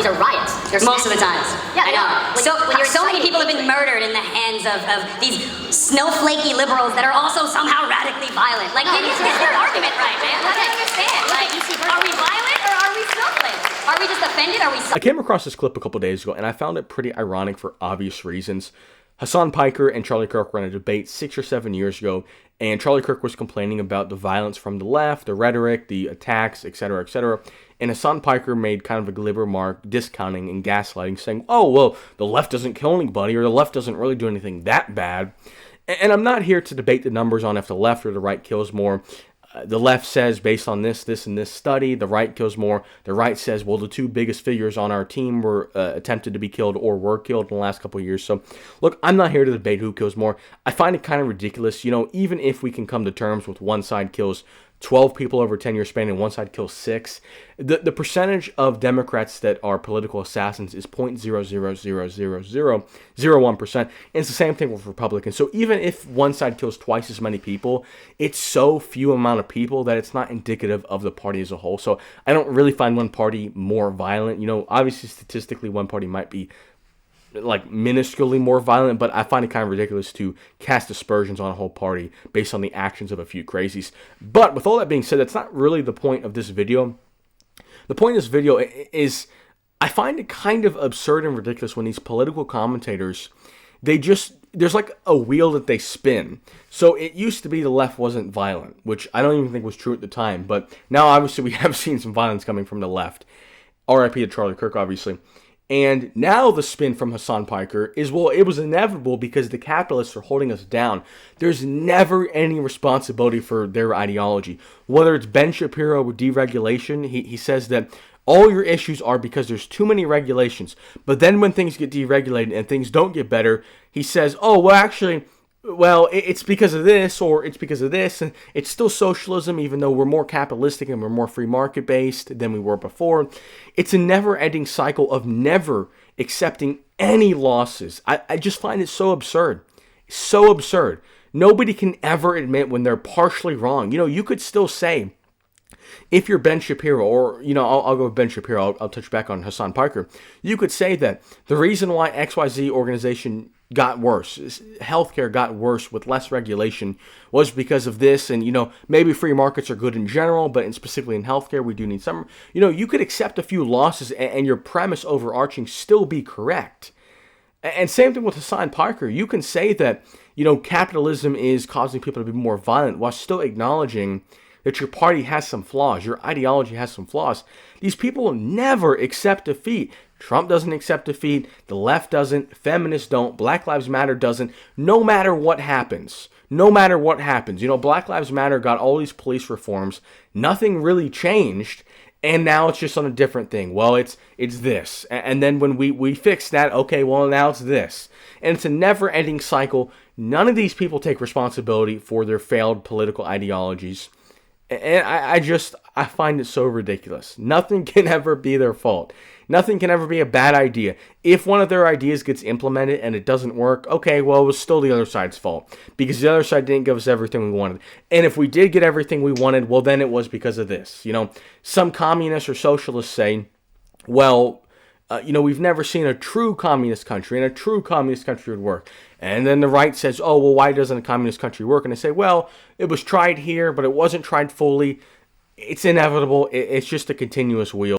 are riots. Most of the times. Yeah, I know. So many people have been things. murdered in the hands of these snowflakey liberals that are also somehow radically violent. Like, get your argument right, man. I don't understand. Like, are we violent or are we snowflakes? Are we just offended? Are we... I came across this clip a couple days ago, and I found it pretty ironic for obvious reasons. Hassan Piker and Charlie Kirk were in a debate 6 or 7 years ago, and Charlie Kirk was complaining about the violence from the left, the rhetoric, the attacks, etc., etc. And Hassan Piker made kind of a glib remark, discounting and gaslighting, saying, oh, well, the left doesn't kill anybody, or the left doesn't really do anything that bad. And I'm not here to debate the numbers on if the left or the right kills more. The left says, based on this, and this study, the right kills more. The right says, well, the two biggest figures on our team were attempted to be killed or were killed in the last couple of years. So, look, I'm not here to debate who kills more. I find it kind of ridiculous. You know, even if we can come to terms with one side kills 12 people over a 10-year span and one side kills 6, the percentage of Democrats that are political assassins is 0.0000001%. And it's the same thing with Republicans. So even if one side kills twice as many people, it's so few amount of people that it's not indicative of the party as a whole. So I don't really find one party more violent. You know, obviously statistically one party might be like minusculely more violent, but I find it kind of ridiculous to cast aspersions on a whole party based on the actions of a few crazies. But with all that being said, that's not really the point of this video. The point of this video is I find it kind of absurd and ridiculous when these political commentators, there's like a wheel that they spin. So it used to be the left wasn't violent, which I don't even think was true at the time, but now obviously we have seen some violence coming from the left. RIP to Charlie Kirk, obviously. And now the spin from Hassan Piker is, well, it was inevitable because the capitalists are holding us down. There's never any responsibility for their ideology. Whether it's Ben Shapiro with deregulation, he says that all your issues are because there's too many regulations. But then when things get deregulated and things don't get better, he says, oh, well, actually, well, it's because of this, or it's because of this, and it's still socialism, even though we're more capitalistic and we're more free market based than we were before. It's a never-ending cycle of never accepting any losses. I just find it so absurd. So absurd. Nobody can ever admit when they're partially wrong. You know, you could still say, if you're Ben Shapiro, or, you know, I'll go with Ben Shapiro, I'll touch back on Hassan Piker. You could say that the reason why XYZ organization got worse, healthcare got worse with less regulation, was because of this. And, you know, maybe free markets are good in general, but specifically in healthcare, we do need some. You know, you could accept a few losses and your premise overarching still be correct. And same thing with Hassan Piker. You can say that, you know, capitalism is causing people to be more violent while still acknowledging that your party has some flaws, your ideology has some flaws. These people never accept defeat. Trump doesn't accept defeat, the left doesn't, feminists don't, Black Lives Matter doesn't, no matter what happens. No matter what happens. You know, Black Lives Matter got all these police reforms, nothing really changed, and now it's just on a different thing. Well, it's this. And then when we fix that, okay, well, now it's this. And it's a never-ending cycle. None of these people take responsibility for their failed political ideologies. And I find it so ridiculous. Nothing can ever be their fault. Nothing can ever be a bad idea. If one of their ideas gets implemented and it doesn't work, okay, well, it was still the other side's fault. Because the other side didn't give us everything we wanted. And if we did get everything we wanted, well, then it was because of this. You know, some communists or socialists say, well, you know, we've never seen a true communist country, and a true communist country would work. And then the right says, oh, well, why doesn't a communist country work? And they say, well, it was tried here, but it wasn't tried fully. It's inevitable. It's just a continuous wheel.